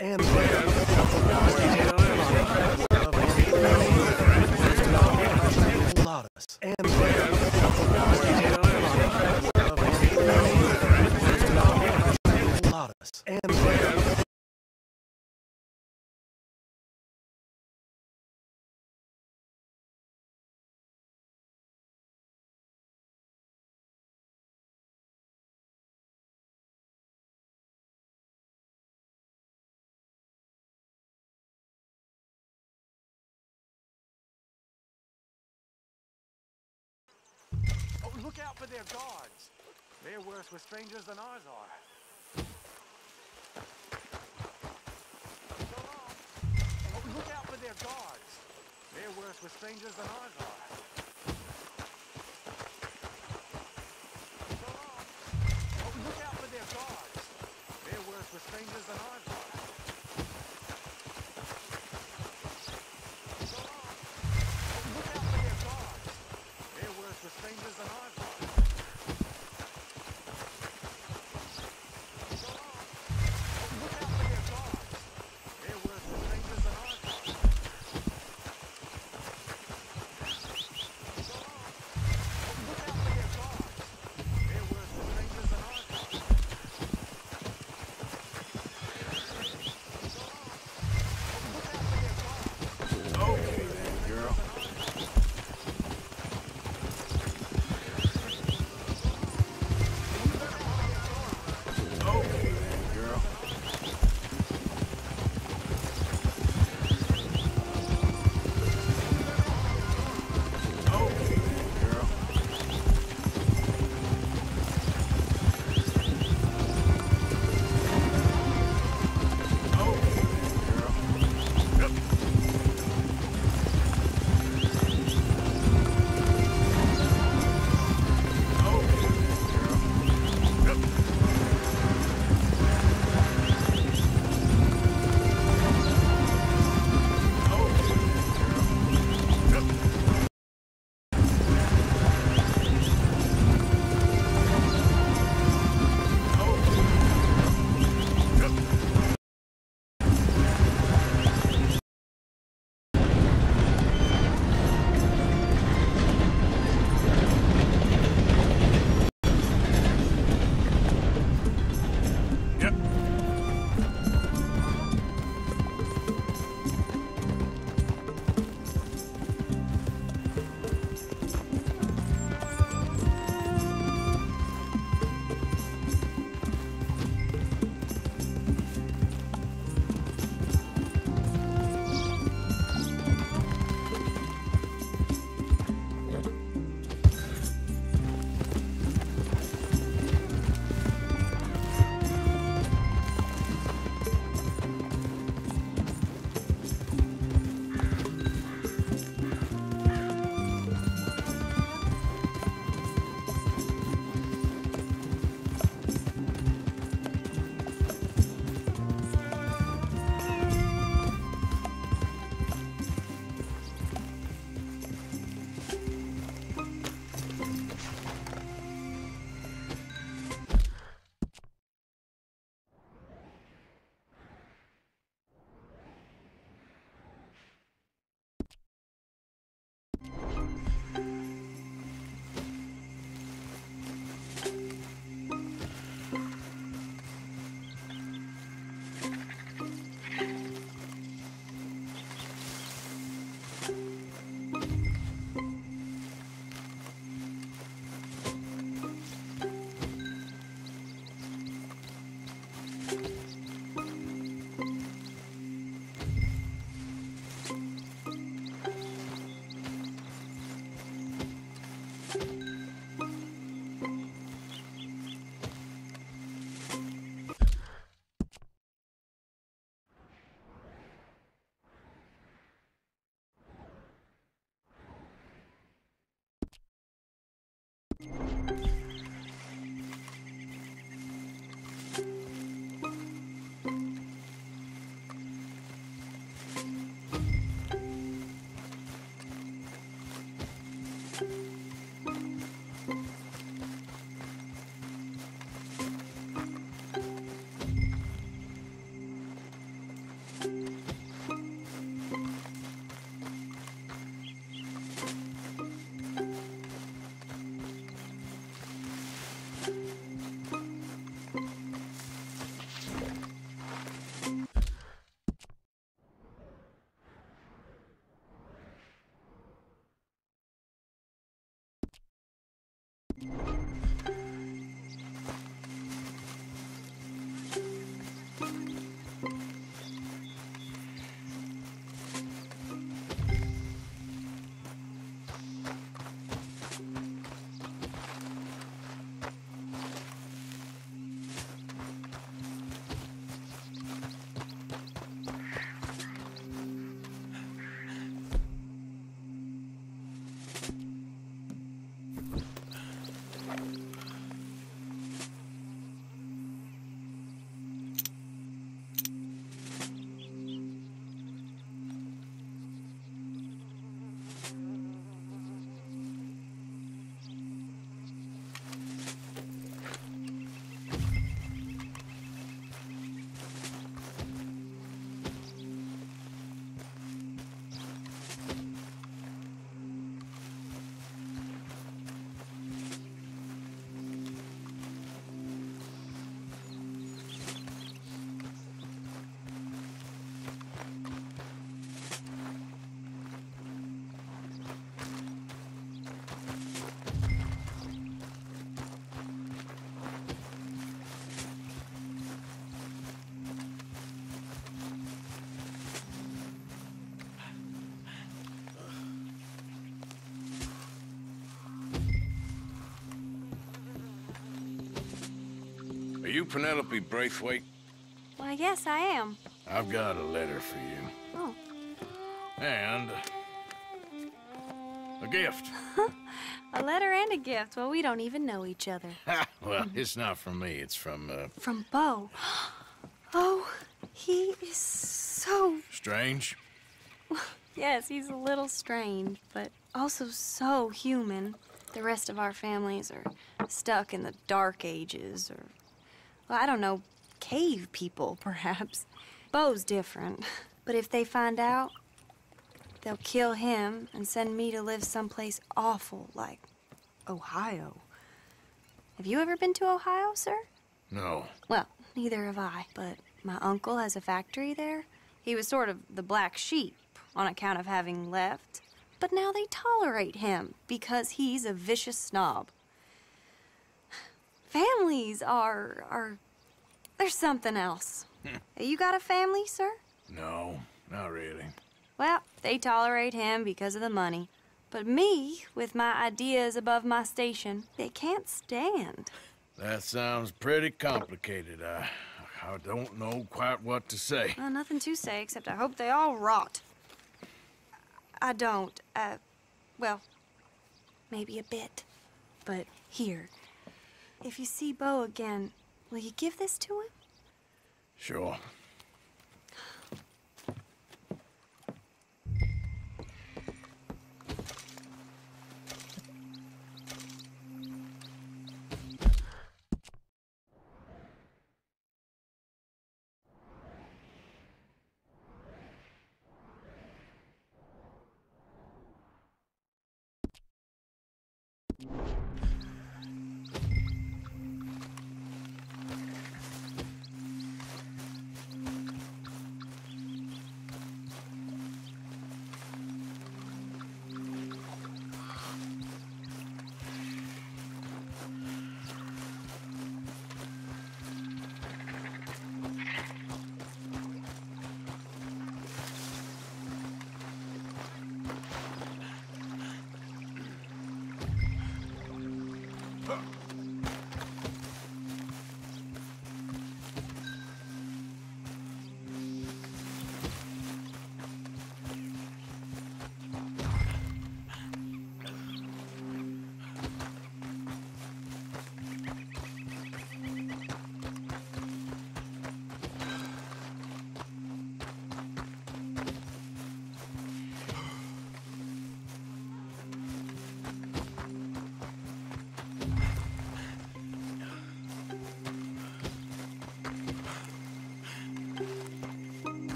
and lotus and lotus and Oh, look out for their guards. They're worse with strangers than ours are. So long. Oh, look out for their guards. They're worse with strangers than ours are. So long. Oh, look out for their guards. They're worse with strangers than ours are. So long. Oh, look out for their guards. They're worse with strangers than ours are. So long. Oh, look out for their guards. They're worse with strangers than ours are. So long. Oh, look out for their guards. They're worse with strangers than ours are. you Penelope Braithwaite? Why, yes, I am. I've got a letter for you. Oh. And a gift. A letter and a gift. Well, we don't even know each other. Well, it's not from me. It's from, From Beau. Oh, he is so... Strange? Yes, he's a little strange, but also so human. The rest of our families are stuck in the Dark Ages, or, well, I don't know, cave people, perhaps. Beau's different, but if they find out, they'll kill him and send me to live someplace awful like Ohio. Have you ever been to Ohio, sir? No. Well, neither have I, but my uncle has a factory there. He was sort of the black sheep on account of having left, but now they tolerate him because he's a vicious snob. Families are there's something else. You got a family, sir? No, not really. Well, they tolerate him because of the money. But me, with my ideas above my station, they can't stand. That sounds pretty complicated. I don't know quite what to say. Well, nothing to say, except I hope they all rot. I don't. Well, maybe a bit. But here, if you see Beau again, will you give this to him? Sure.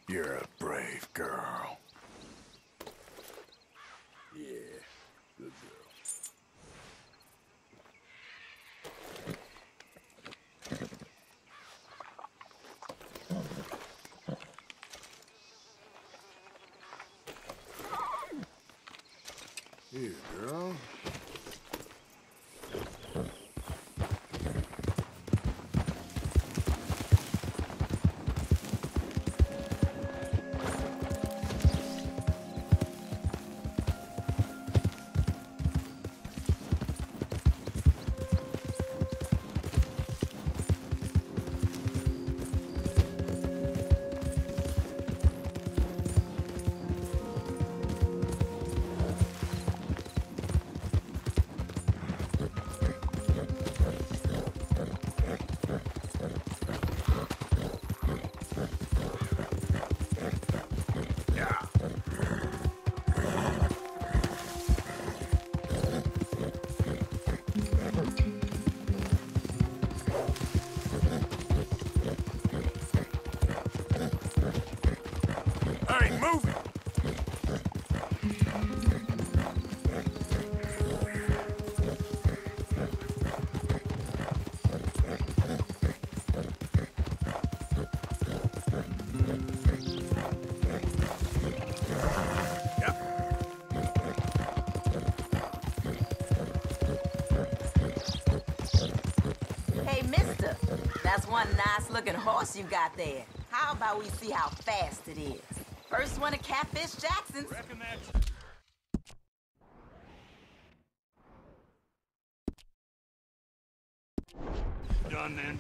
You're a brave girl. Yeah, good girl. Here, girl. Hey, move it! Hey, mister, that's one nice-looking horse you got there. How about we see how fast it is? First one to catfish Jackson's. Reckon that's... Done then.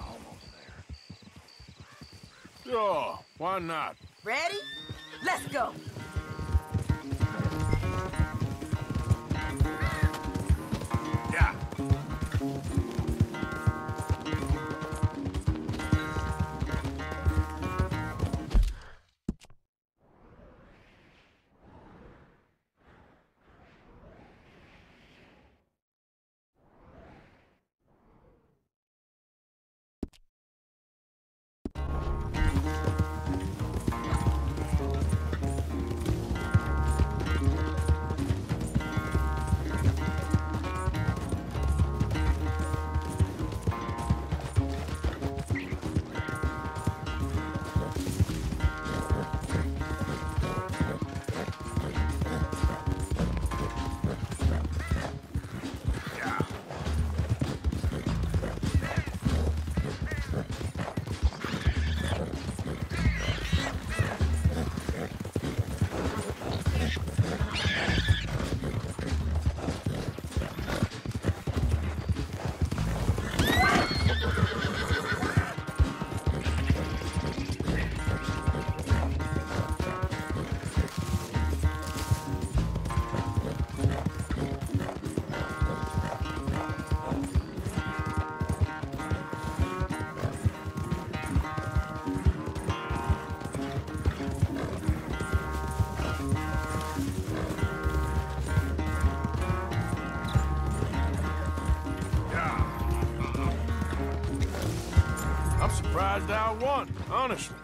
Almost there. Sure, why not? Ready? Let's go. Yeah. I'm surprised I won, honestly.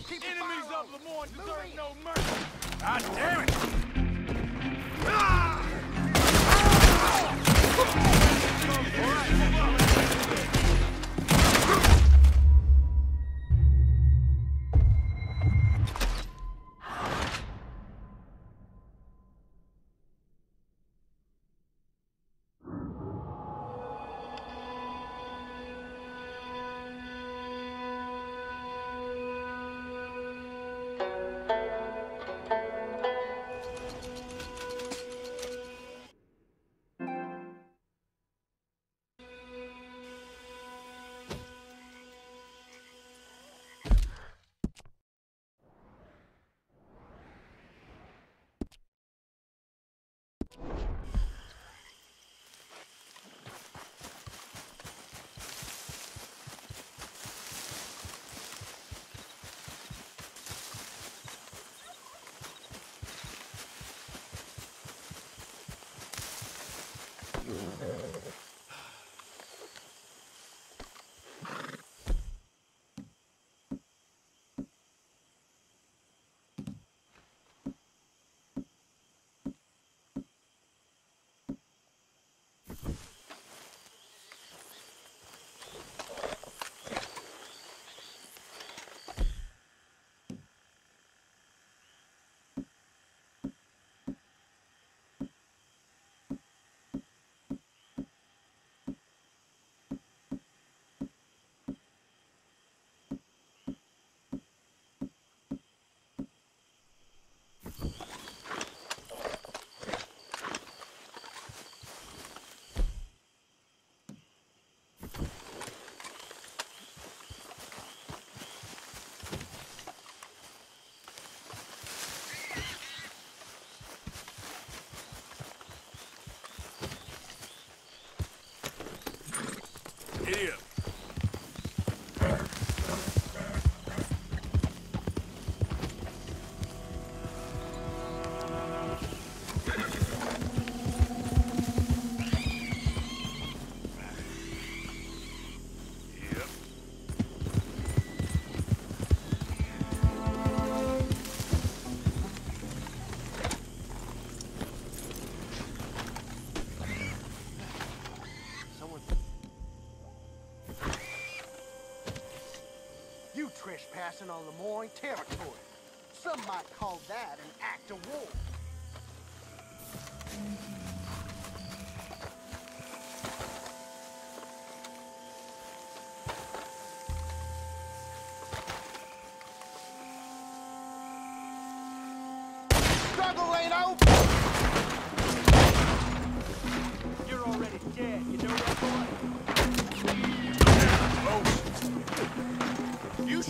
Enemies of Lemoyne deserve no mercy. God damn it! Ah! Idiot. Trespassing on Lemoyne territory. Some might call that an act of war. Struggle ain't over! You're already dead, you know that, boy? You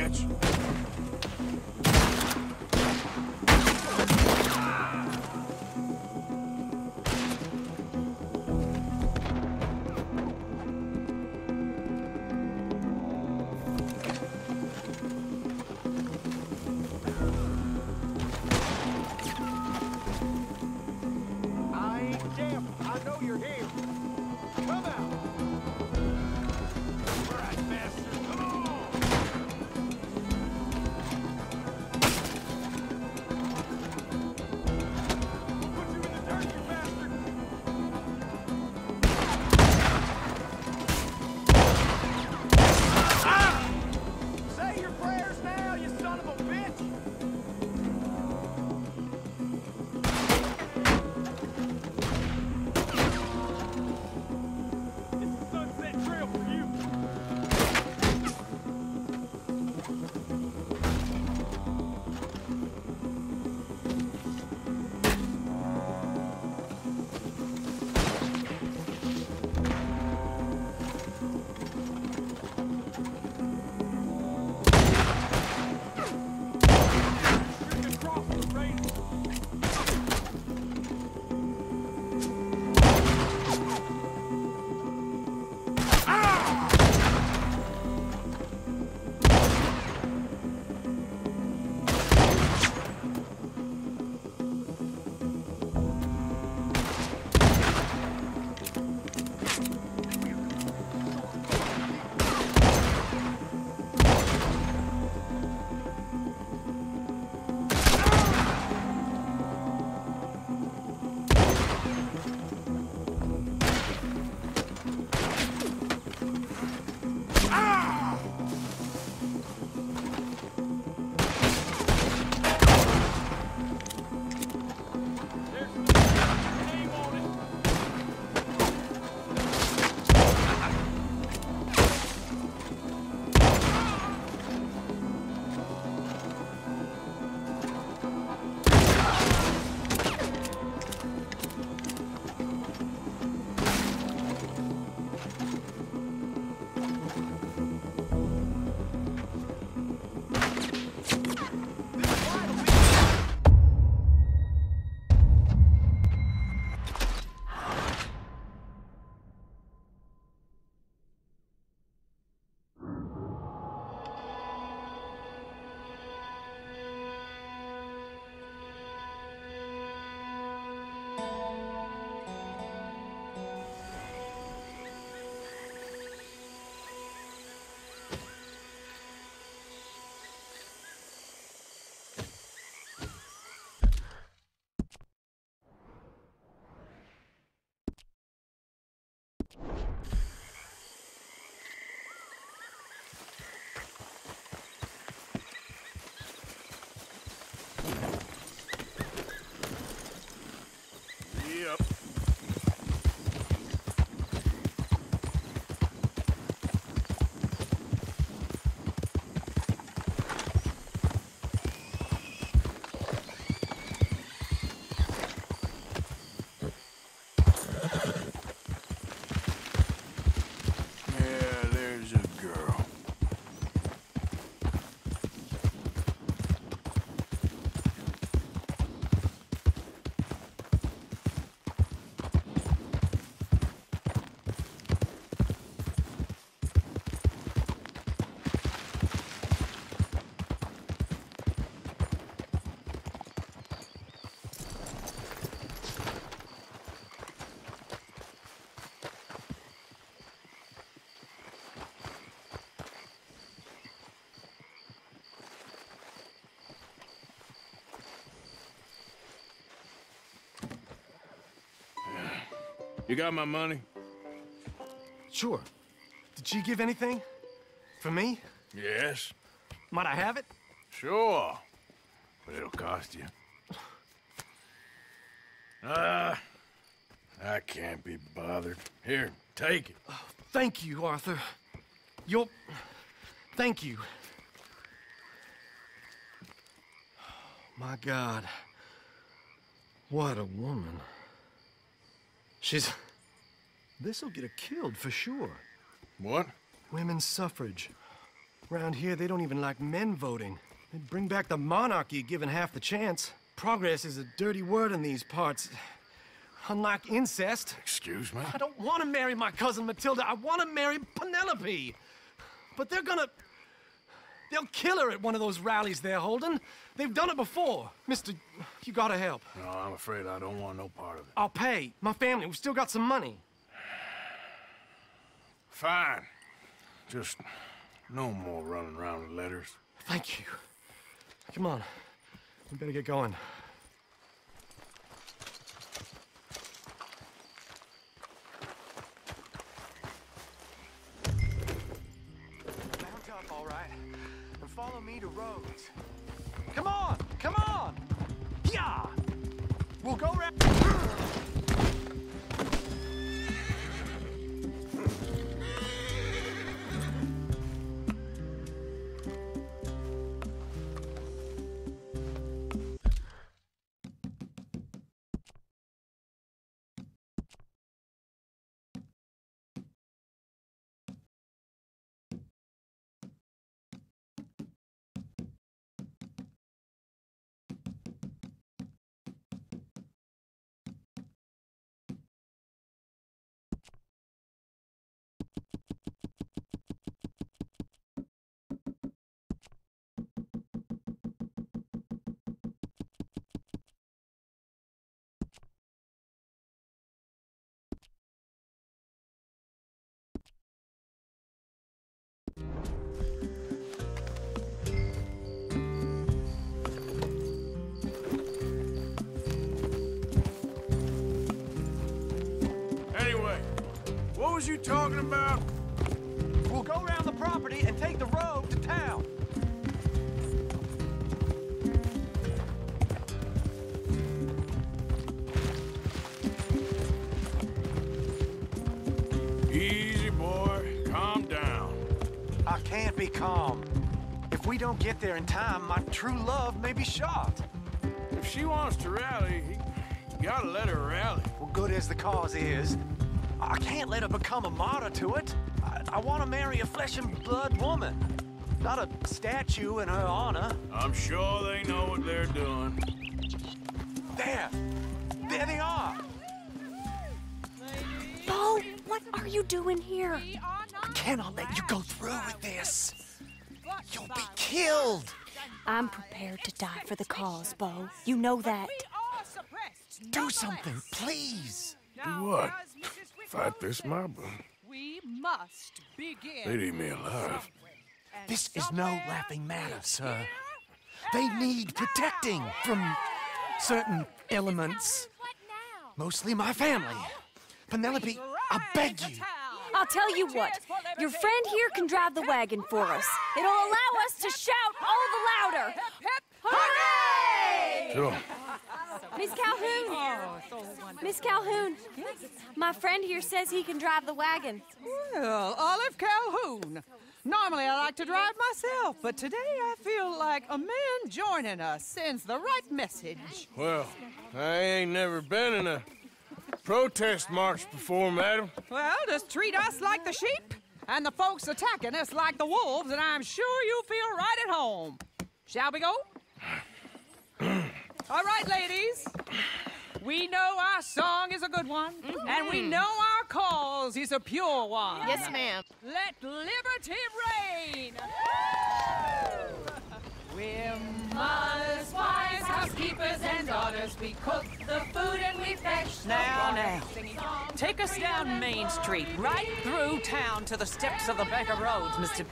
bitch. I ain't deaf. I know you're here. Come out. All right, bastard. Come on. Put you in the dirt, you bastard. Ah! Say your prayers now, you son of a bitch. It's the Sunset Trail for you. You can cross the range. There's the name on it. Yep. Yeah, there's a girl. You got my money? Sure. Did she give anything? For me? Yes. Might I have it? Sure. But it'll cost you. I can't be bothered. Here, take it. Thank you, Arthur. You'll... Thank you. My God. What a woman. She's... This'll get her killed for sure. What? Women's suffrage. Around here, they don't even like men voting. They'd bring back the monarchy given half the chance. Progress is a dirty word in these parts. Unlike incest. Excuse me? I don't want to marry my cousin Matilda. I want to marry Penelope. But they'll kill her at one of those rallies they're holding. They've done it before. Mister, you gotta help. No, I'm afraid I don't want no part of it. I'll pay. My family, we've still got some money. Fine. Just no more running around with letters. Thank you. Come on. We better get going. Mount up, all right, and follow me to Rhodes. Come on! Come on! Yeah! We'll go around... What was you talking about? We'll go around the property and take the road to town. Easy, boy. Calm down. I can't be calm. If we don't get there in time, my true love may be shot. If she wants to rally, you gotta let her rally. Well, good as the cause is, I can't let her become a martyr to it. I want to marry a flesh and blood woman, not a statue in her honor. I'm sure they know what they're doing. There they are. Bo, what are you doing here? I cannot let you go through with this. You'll be killed. I'm prepared to die for the cause, Bo. You know that. Do something, please. Do what? Fight this mob? We must begin. They'd eat me alive. This is no laughing matter, sir. They need protecting from certain elements. Mostly my family. Penelope, I beg you. I'll tell you what. Your friend here can drive the wagon for us. It'll allow us to shout all the louder. Hooray! Sure. Miss Calhoun! Miss Calhoun! My friend here says he can drive the wagon. Well, Olive Calhoun. Normally I like to drive myself, but today I feel like a man joining us sends the right message. Well, I ain't never been in a protest march before, madam. Well, just treat us like the sheep, and the folks attacking us like the wolves, and I'm sure you'll feel right at home. Shall we go? All right, ladies. We know our song is a good one, and we know our cause is a pure one. Yes, ma'am. Let liberty reign! We're mothers, wives, housekeepers, and daughters. We cook the food and we fetch the water. Now. Take us down Main Street, right through town to the steps of the Baker Roads, Mr.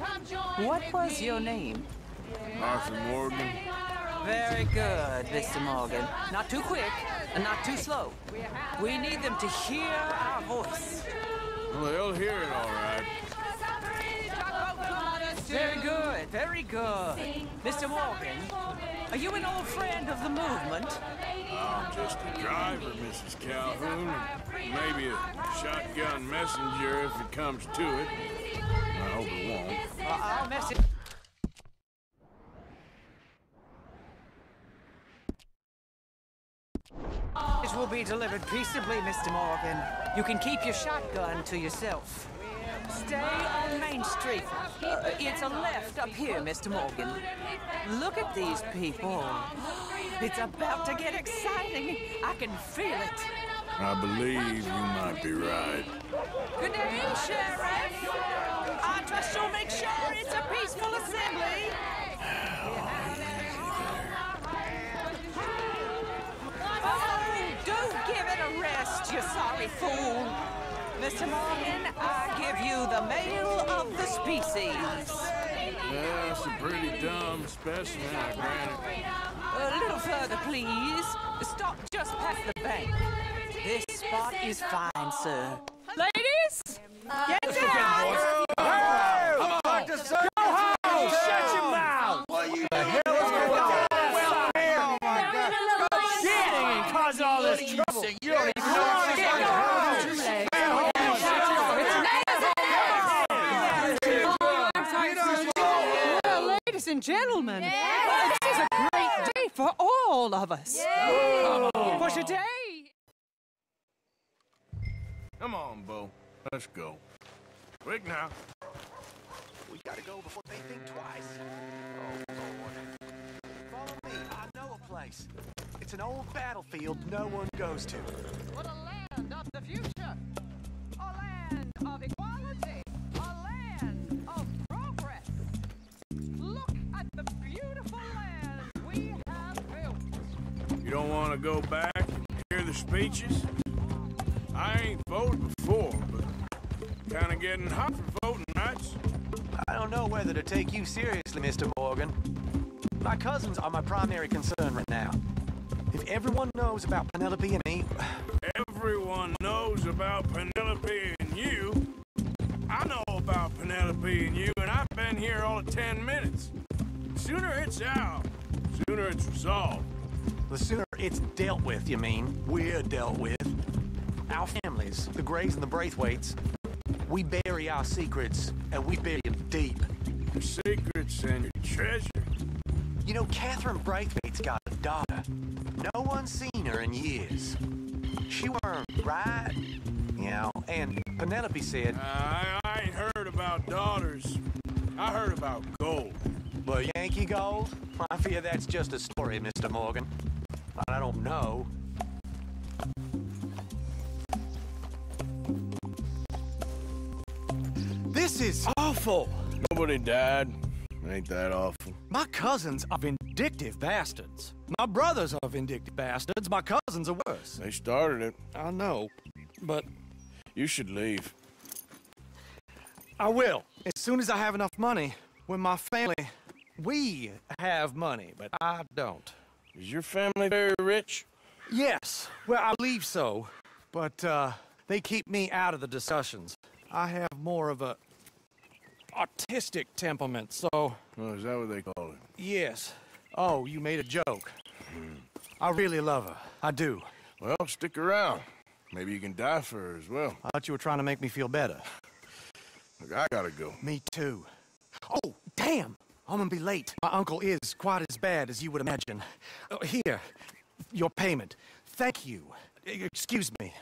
What was your name? Arthur Morgan. Very good, Mr. Morgan. Not too quick and not too slow. We need them to hear our voice. Well, they'll hear it all right. Very good, very good. Mr. Morgan, are you an old friend of the movement? I'm just a driver, Mrs. Calhoun, and maybe a shotgun messenger if it comes to it. I hope it won't. I'll message. This will be delivered peaceably, Mr. Morgan. You can keep your shotgun to yourself. Stay on Main Street. It's a left up here, Mr. Morgan. Look at these people. It's about to get exciting. I can feel it. I believe you might be right. Good day, Sheriff. I trust you'll make sure it's a peaceful assembly. Oh, do give it a rest, you sorry fool. Mr. Morgan, I give you the male of the species. Yeah, that's a pretty dumb specimen, I grant it. A little further, please. Stop just past the bank. This spot is fine, sir. Ladies, get down! I'm about to say, go home! Shut your mouth! What the hell is going on? Oh my God! Shit! And cause all this trouble. You don't even know what's going on. Well, ladies and gentlemen, this is a great day for all of us. For today. Come on, Bo. Let's go. Quick now. We gotta go before they think twice. Oh, Lord. Follow me. I know a place. It's an old battlefield no one goes to. What a land of the future. A land of equality. A land of progress. Look at the beautiful land we have built. You don't want to go back and hear the speeches? I ain't voted before, but kind of getting hot for voting nights. I don't know whether to take you seriously, Mr. Morgan. My cousins are my primary concern right now. If everyone knows about Penelope and me... Everyone knows about Penelope and you. I know about Penelope and you, and I've been here all of 10 minutes. Sooner it's out, sooner it's resolved. The sooner it's dealt with, you mean? We're dealt with. Our families, the Grays and the Braithwaites, we bury our secrets, and we bury them deep. Your secrets and your treasure. You know, Catherine Braithwaite's got a daughter. No one's seen her in years. She weren't right, you know, and Penelope said... I ain't heard about daughters. I heard about gold. But Yankee gold? I fear that's just a story, Mr. Morgan. I don't know. This is awful. Nobody died. Ain't that awful? My cousins are vindictive bastards. My brothers are vindictive bastards. My cousins are worse. They started it. I know, but You should leave. I will. As soon as I have enough money. When my family... We have money, but I don't. Is your family very rich? Yes. Well, I believe so. But, they keep me out of the discussions. I have more of a... artistic temperament, so... Oh, is that what they call it? Yes. Oh, you made a joke. I really love her. I do. Well, stick around. Maybe you can die for her as well. I thought you were trying to make me feel better. Look, I gotta go. Me too. Oh, damn! I'm gonna be late. My uncle is quite as bad as you would imagine. Here, your payment. Thank you. Excuse me.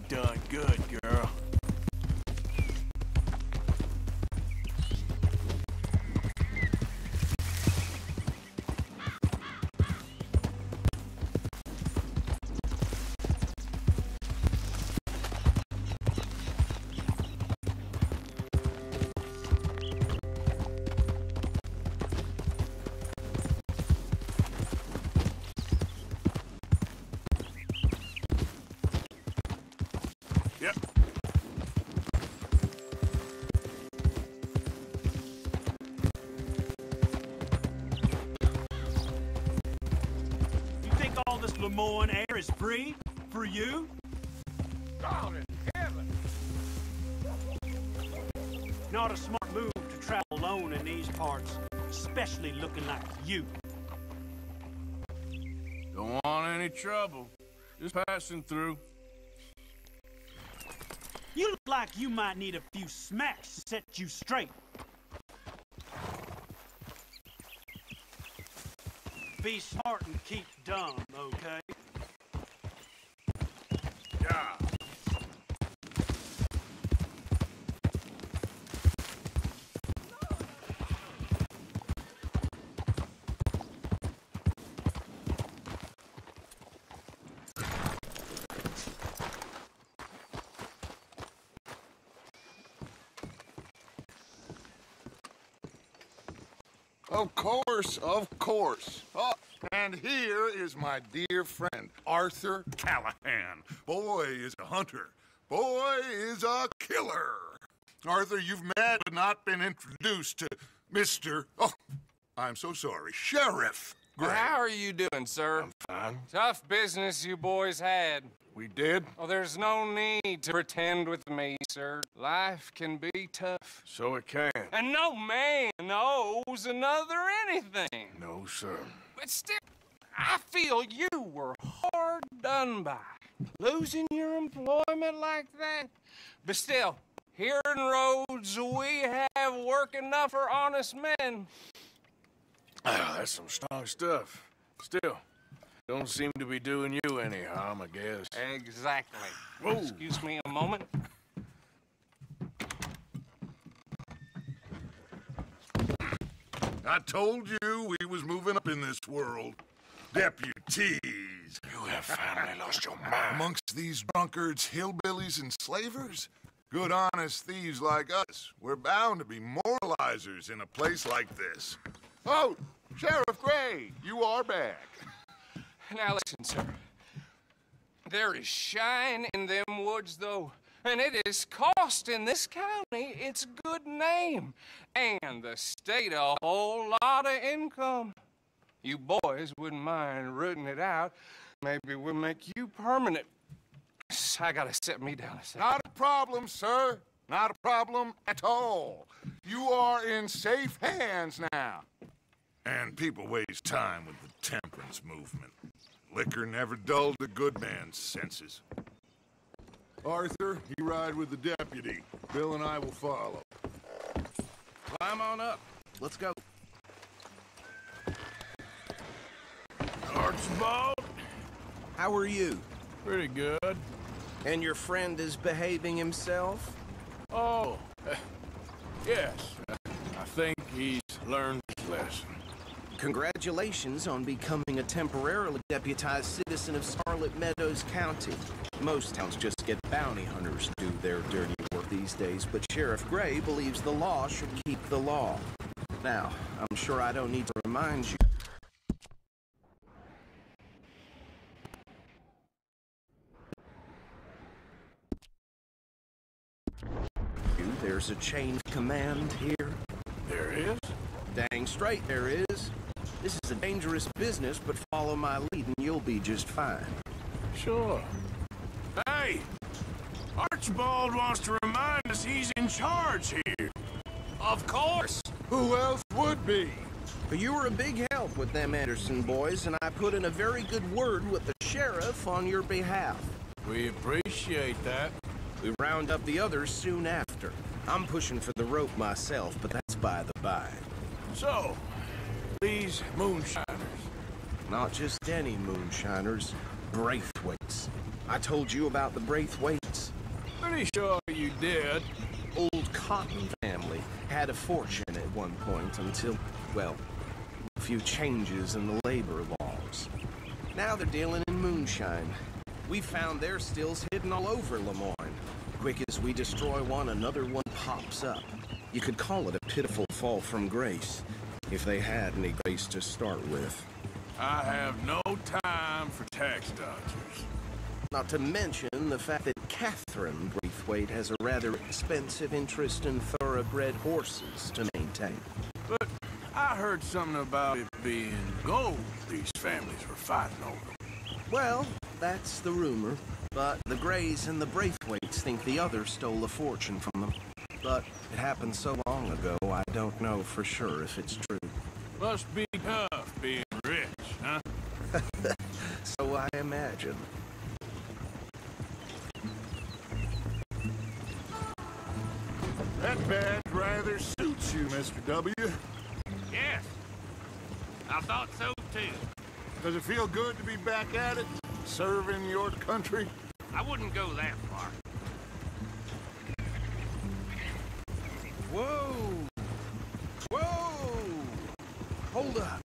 done good, girl. Yep. You think all this Lemoyne air is free? For you? God in heaven! Not a smart move to travel alone in these parts, especially looking like you. Don't want any trouble. Just passing through. You look like you might need a few smacks to set you straight. Be smart and keep dumb, okay? Yeah. Of course, of course. Oh, and here is my dear friend, Arthur Callahan. Boy is a hunter. Boy is a killer. Arthur, you've met but not been introduced to Mr. Oh, I'm so sorry, Sheriff Gray. Well, how are you doing, sir? I'm fine. Tough business you boys had. We did? Oh, there's no need to pretend with me, sir. Life can be tough. So it can. And no man owes another anything. No, sir. But still, I feel you were hard done by. Losing your employment like that. But still, here in Rhodes, we have work enough for honest men. Ah, that's some strong stuff. Still, don't seem to be doing you any harm, I guess. Exactly. Whoa. Excuse me a moment. I told you we was moving up in this world. Deputies. You have finally lost your mind. Amongst these drunkards, hillbillies, and slavers? Good honest thieves like us. We're bound to be moralizers in a place like this. Oh, Sheriff Gray, you are back. Now listen, sir. There is shine in them woods, though, and it is costing this county its good name, and the state a whole lot of income. You boys wouldn't mind rooting it out. Maybe we'll make you permanent. I gotta sit me down a second. Not a problem, sir. Not a problem at all. You are in safe hands now. And people waste time with the temperance movement. Liquor never dulled a good man's senses. Arthur, you ride with the deputy. Bill and I will follow. Climb on up. Let's go. Archibald? How are you? Pretty good. And your friend is behaving himself? Oh, yes. I think he's learned his lesson. Congratulations on becoming a temporarily deputized citizen of Scarlet Meadows County. Most towns just get bounty hunters to do their dirty work these days, but Sheriff Gray believes the law should keep the law. Now, I'm sure I don't need to remind you. There's a chain of command here. There is? Dang straight there is. This is a dangerous business, but follow my lead and you'll be just fine. Sure. Hey! Archibald wants to remind us he's in charge here. Of course. Who else would be? But you were a big help with them Anderson boys, and I put in a very good word with the sheriff on your behalf. We appreciate that. We round up the others soon after. I'm pushing for the rope myself, but that's by the by. So, these moonshiners. Not just any moonshiners, Braithwaites. I told you about the Braithwaites. Pretty sure you did. Old Cotton family had a fortune at one point until, well, a few changes in the labor laws. Now they're dealing in moonshine. We found their stills hidden all over Lemoyne. Quick as we destroy one, another one pops up. You could call it a pitiful fall from grace, if they had any grace to start with. I have no time for tax dodgers. Not to mention the fact that Catherine Braithwaite has a rather expensive interest in thoroughbred horses to maintain. But I heard something about it being gold these families were fighting over. Well, that's the rumor. But the Greys and the Braithwaites think the others stole a fortune from them. But it happened so long ago, I don't know for sure if it's true. Must be tough being rich, huh? So I imagine. That badge rather suits you, Mr. W. Yes. I thought so, too. Does it feel good to be back at it? Serving your country? I wouldn't go that far. Whoa! Whoa! Hold up.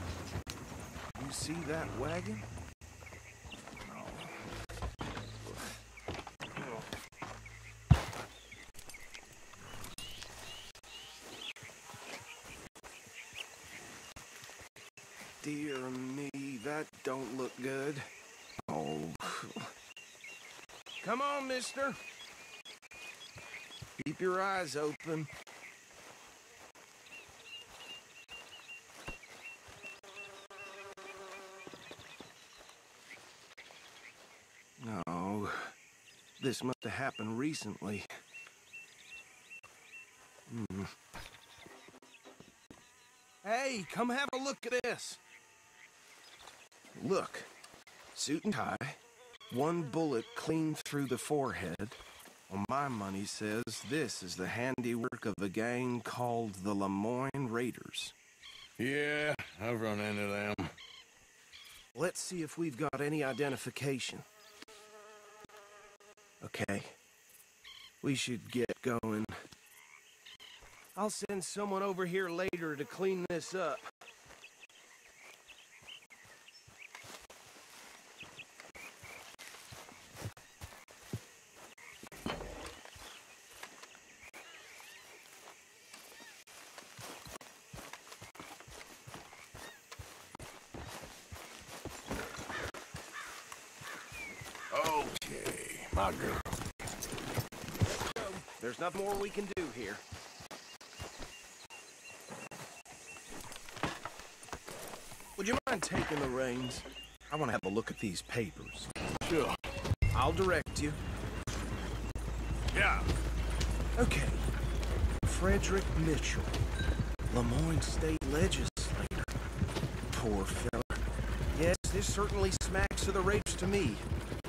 You see that wagon? Dear me, that don't look good. Oh. Come on, mister. Keep your eyes open. No. This must have happened recently. Hey, come have a look at this. Look. Suit and tie. One bullet clean through the forehead. Well, my money says this is the handiwork of a gang called the Lemoyne Raiders. Yeah, I've run into them. Let's see if we've got any identification. Okay. We should get going. I'll send someone over here later to clean this up. Okay, my girl. There's nothing more we can do here. Would you mind taking the reins? I want to have a look at these papers. Sure. I'll direct you. Yeah. Okay. Frederick Mitchell, Lemoyne State Legislator. Poor fella. Yes, this certainly smacks of the Raiders to me.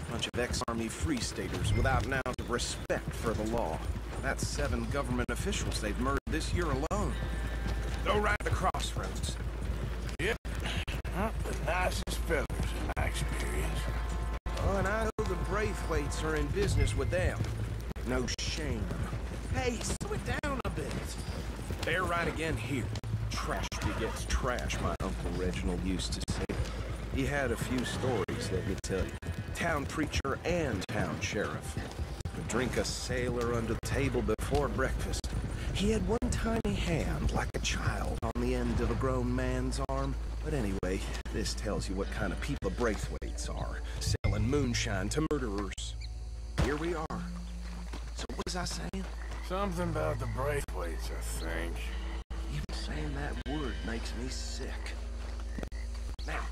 Bunch of ex-Army Free Staters without an ounce of respect for the law. That's 7 government officials they've murdered this year alone. Go right to Crossroads. Yep. Not the nicest fellas in my experience. Oh, and I know the Braithwaites are in business with them. No shame. Hey, slow it down a bit. They're right again here. Trash begets trash, my Uncle Reginald used to say. He had a few stories, let me tell you. Town preacher and town sheriff. Would drink a sailor under the table before breakfast. He had one tiny hand, like a child, on the end of a grown man's arm. But anyway, this tells you what kind of people the Braithwaites are. Selling moonshine to murderers. Here we are. So what was I saying? Something about the Braithwaites, I think. Even saying that word makes me sick. Now,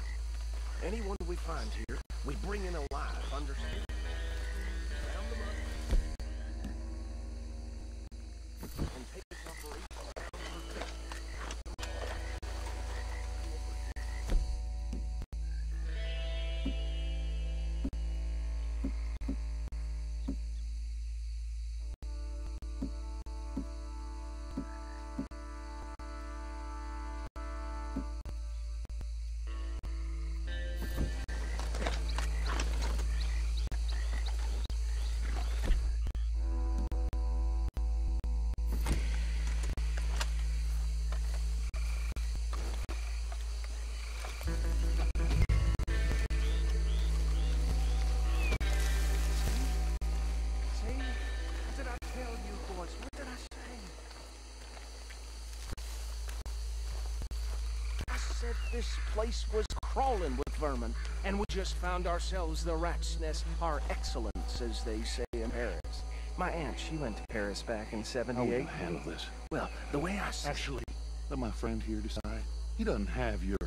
anyone we find here, we bring in alive, understand? Down the money. And take this operation. this place was crawling with vermin, and we just found ourselves the rat's nest par excellence, as they say in Paris. My aunt, she went to Paris back in '78. How will you handle this? Well, the way I see Actually, let my friend here decide. He doesn't have your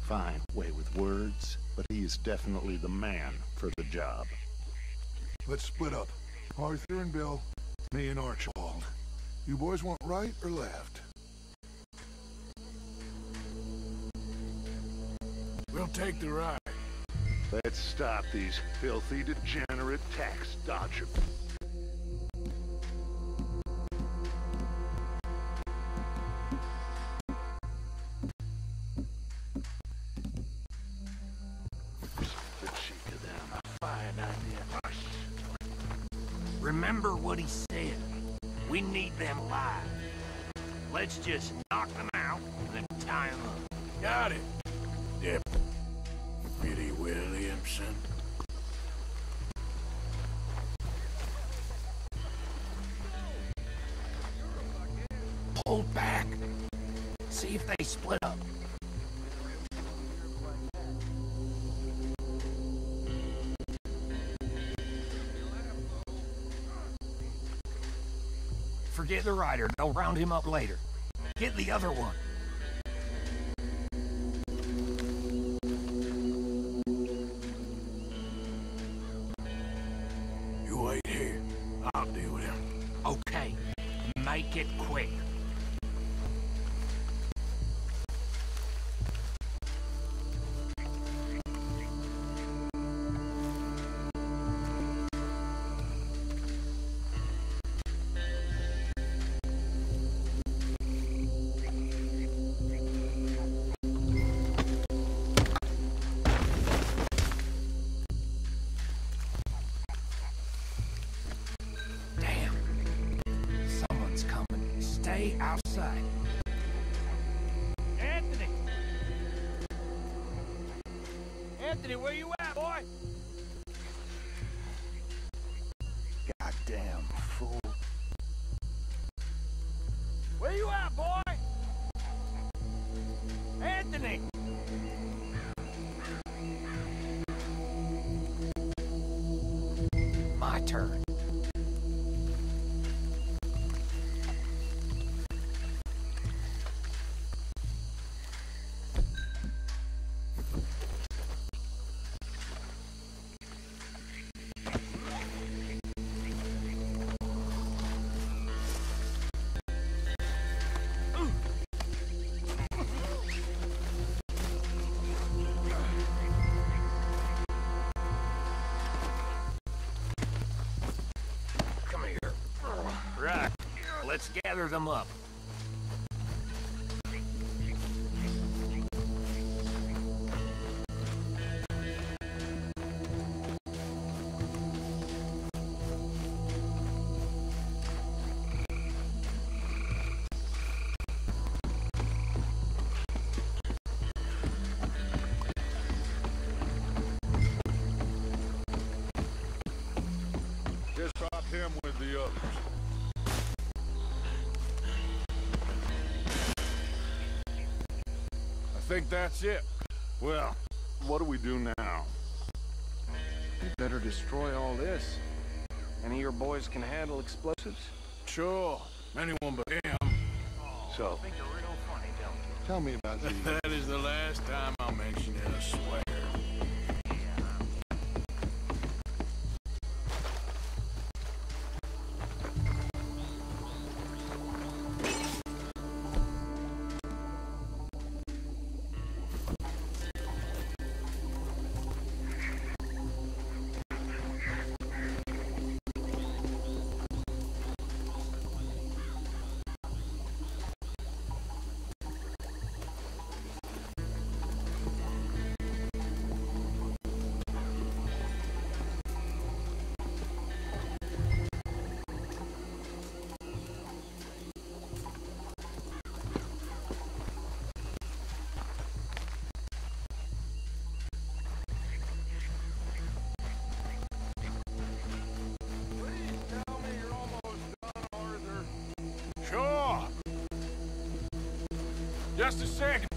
fine way with words, but he is definitely the man for the job. Let's split up. Arthur and Bill, me and Archibald. You boys want right or left? We'll take the ride. Let's stop these filthy, degenerate tax dodgers. The cheek of them. A fine idea. Remember what he said. We need them alive. Let's just knock them out and then tie them up. Got it. Deputy Williamson. Pull back. See if they split up. Forget the rider. They'll round him up later. Get the other one. You wait here. I'll deal with him. Okay. Make it quick. Stay outside. Anthony! Anthony, where you at, boy? Goddamn fool. Where you at, boy? Anthony! My turn. Right. Let's gather them up. Just drop him with the others. I think that's it. Well, what do we do now? You better destroy all this. Any of your boys can handle explosives? Sure. Anyone but him. So, tell me about these. That is the last time I'll mention it, I swear. Sure. Just a second.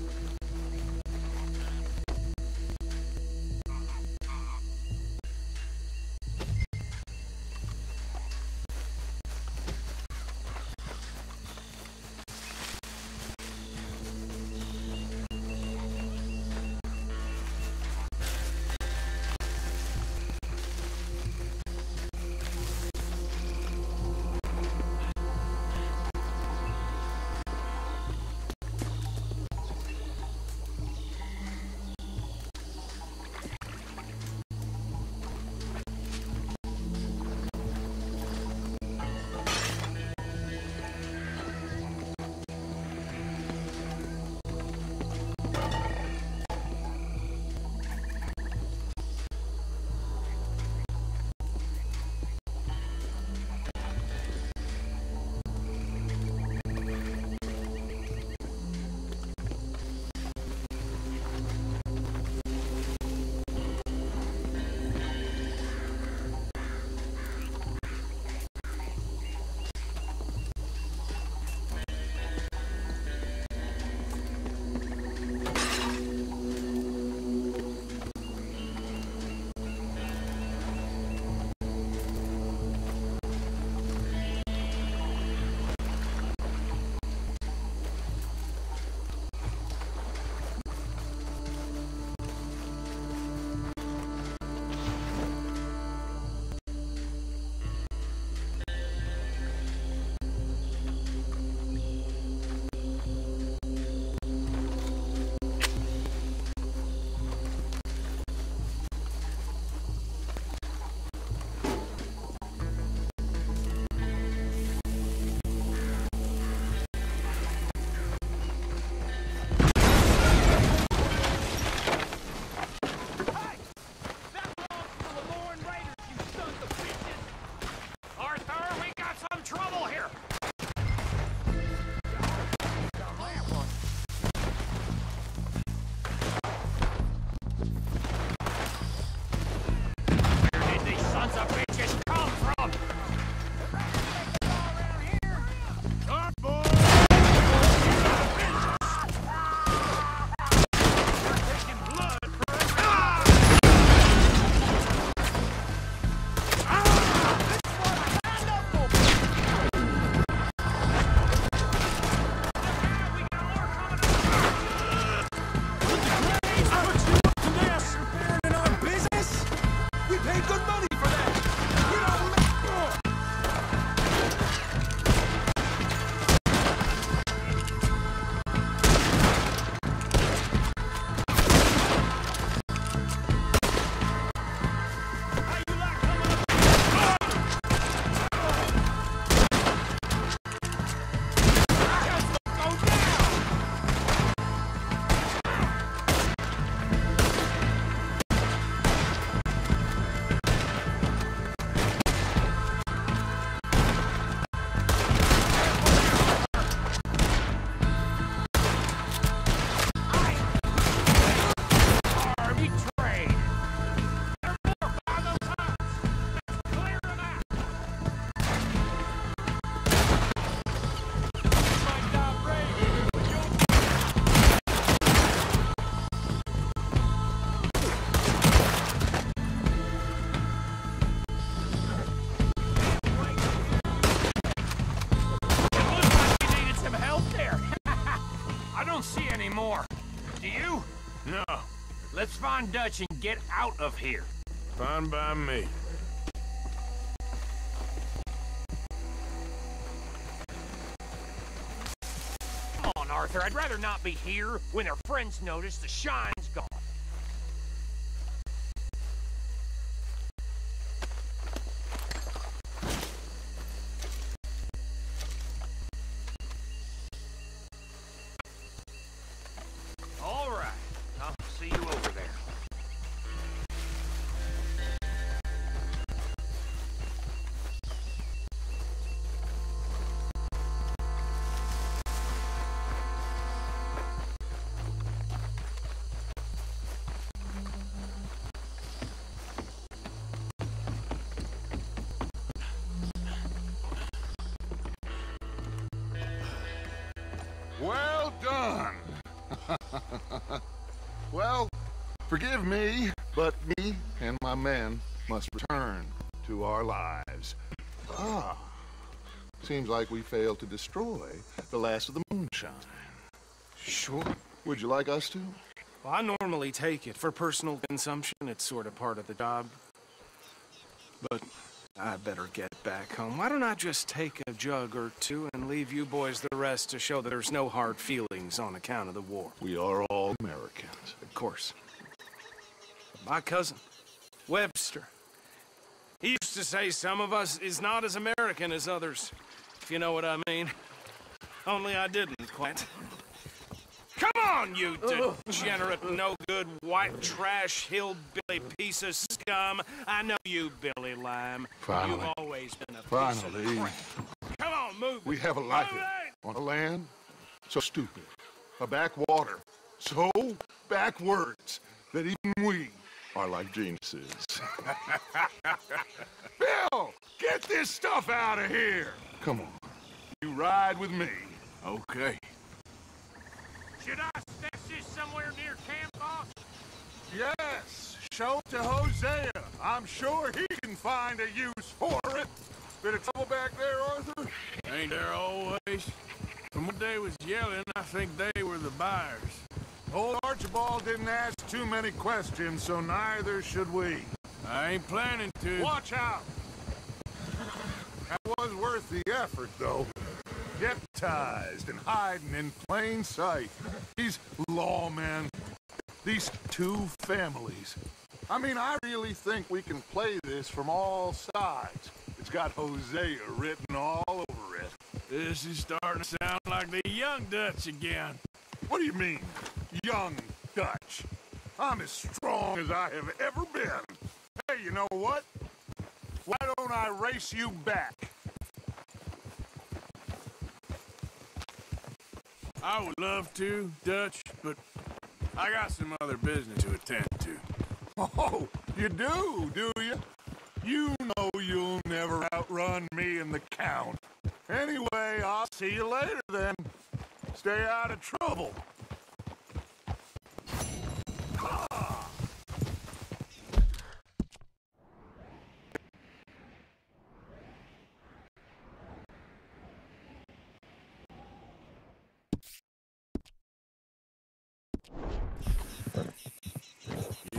No. Let's find Dutch and get out of here. Fine by me. Come on, Arthur. I'd rather not be here when their friends notice the shine's gone. All right. I'll see you over there. Well done. Well, forgive me, but me and my men must return to our lives. Ah, seems like we failed to destroy the last of the moonshine. Sure. Would you like us to? Well, I normally take it for personal consumption. It's sort of part of the job. But I better get back home. Why don't I just take a jug or two and leave you boys the rest to show that there's no hard feelings on account of the war? We are all Americans. Of course. My cousin, Webster, he used to say some of us is not as American as others, if you know what I mean. Only I didn't quite. Come on, you degenerate, no-good, white trash, hillbilly piece of scum. I know you, Billy Lime. Finally. You've always been a piece of crap. Come on, move it. We haven't liked Move it. On a land so stupid, a backwater so backwards that even we are like geniuses. Bill, get this stuff out of here. Come on, you ride with me. Okay. Should I stash this somewhere near camp, boss? Yes, show it to Hosea. I'm sure he can find a use for it. Bit of trouble back there, Arthur? Ain't there always? From what they was yelling, I think they were the buyers. Old Archibald didn't ask too many questions, so neither should we. I ain't planning to. Watch out! That was worth the effort, though. Hypnotized and hiding in plain sight. These lawmen, these two families. I mean, I really think we can play this from all sides. It's got Hosea written all over it. This is starting to sound like the young Dutch again. What do you mean, young Dutch? I'm as strong as I have ever been. Hey, you know what? Why don't I race you back? I would love to, Dutch, but I got some other business to attend to. Oh, you do you? You know you'll never outrun me and the Count. Anyway, I'll see you later then. Stay out of trouble.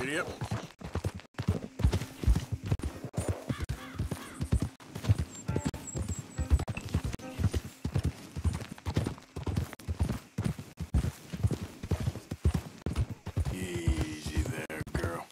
Yep. Easy there, girl.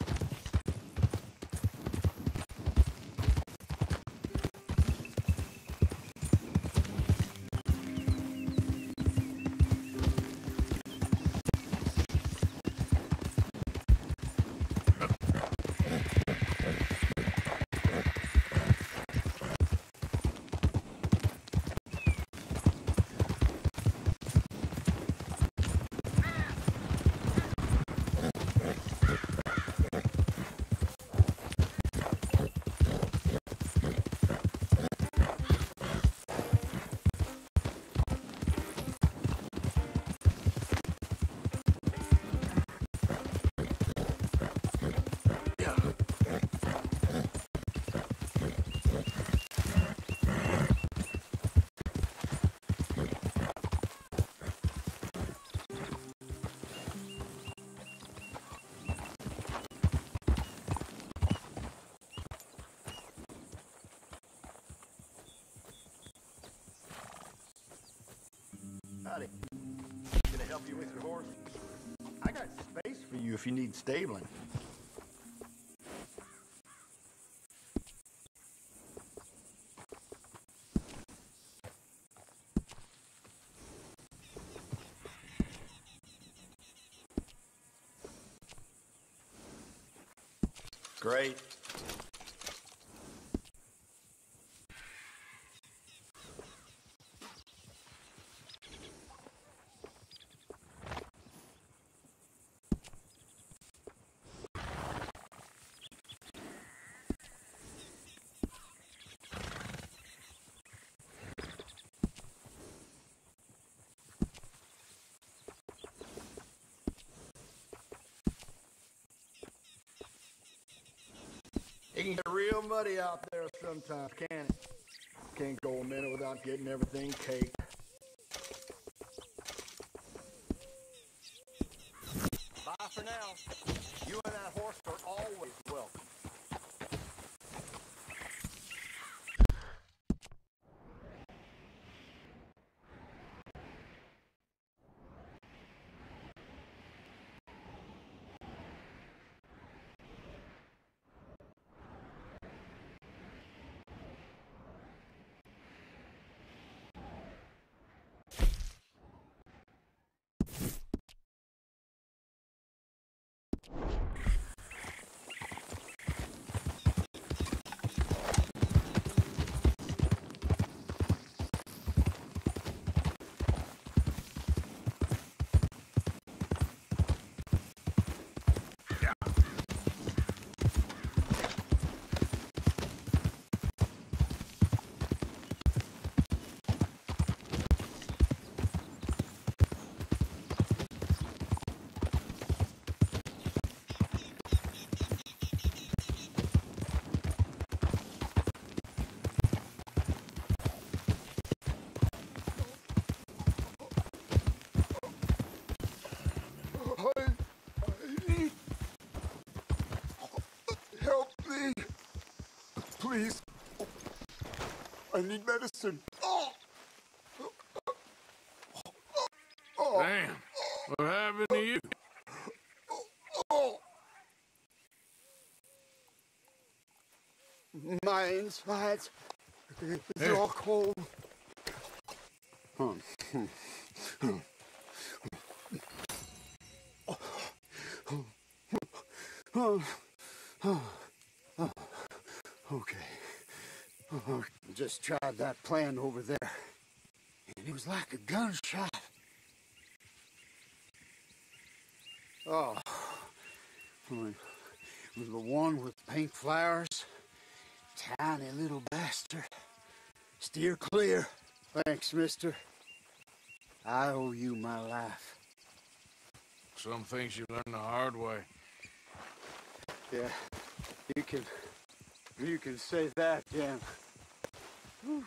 help you with your horse. I got space for you if you need stabling. Great. It can get real muddy out there sometimes, can't it? Can't go a minute without getting everything caked. Bye for now. You and that horse are always welcome. Please. I need medicine. Damn. What happened to you? My insides. They're all cold. Okay. Just tried that plan over there. And it was like a gunshot. Oh. It was the one with pink flowers. Tiny little bastard. Steer clear. Thanks, mister. I owe you my life. Some things you learn the hard way. Yeah, you can say that, Jim. Whew.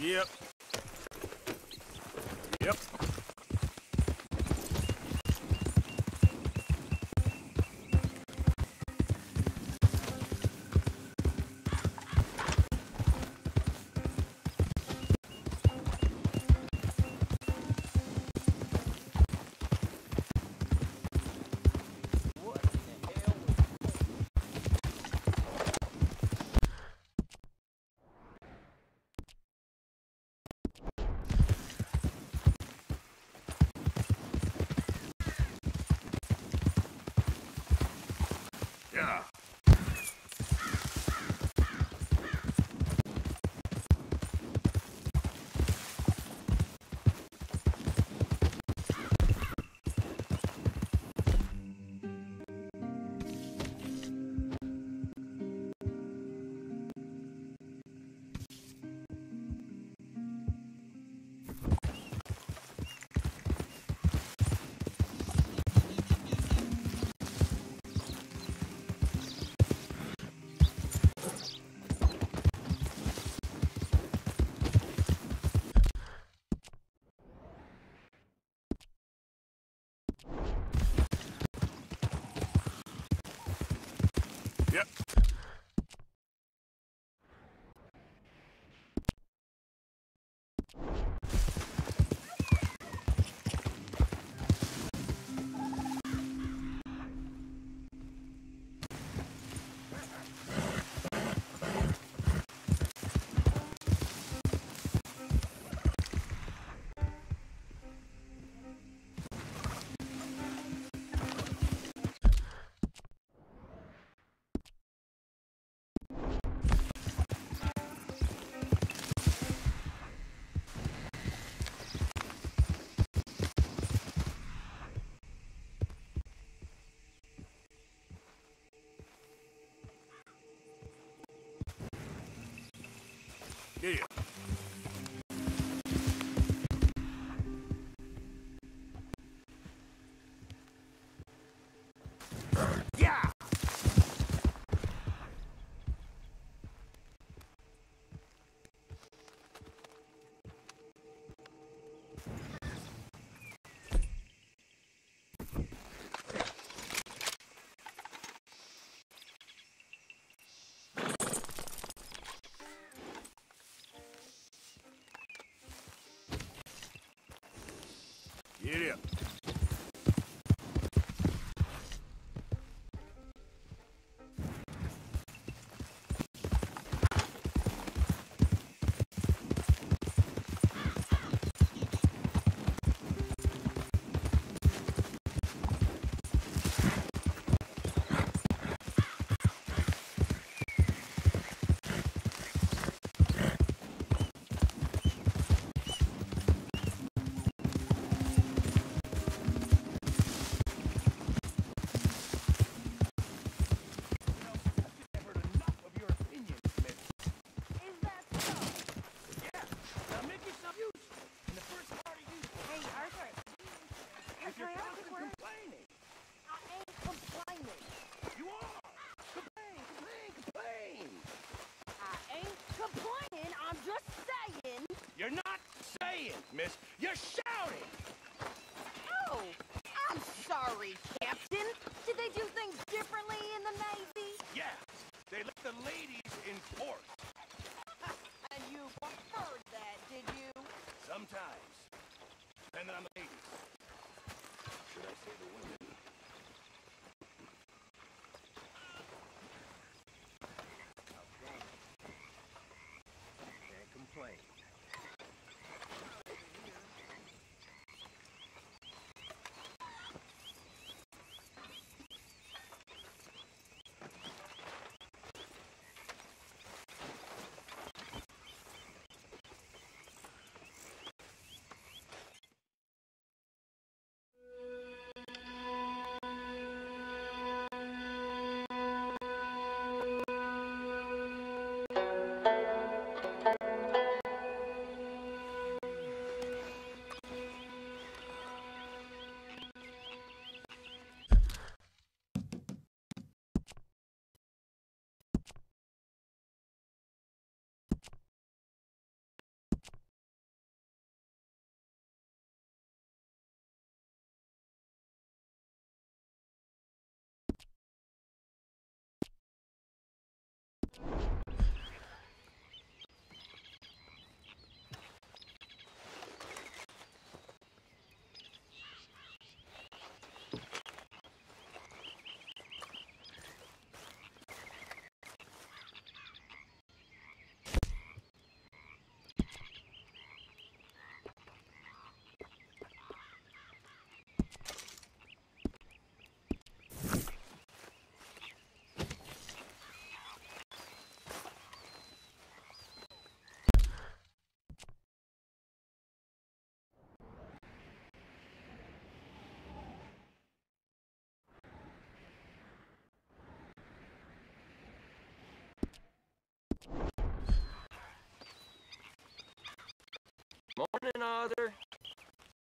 Yep. Yeah. Yep. Yeah. Yeah. Yeah. You're not saying, miss. You're shouting! Oh, I'm sorry, Captain. Did they do things differently in the Navy? Yeah, they let the ladies in port. And you preferred that, did you? Sometimes. Depending on the ladies. Should I say the women? Can't complain. other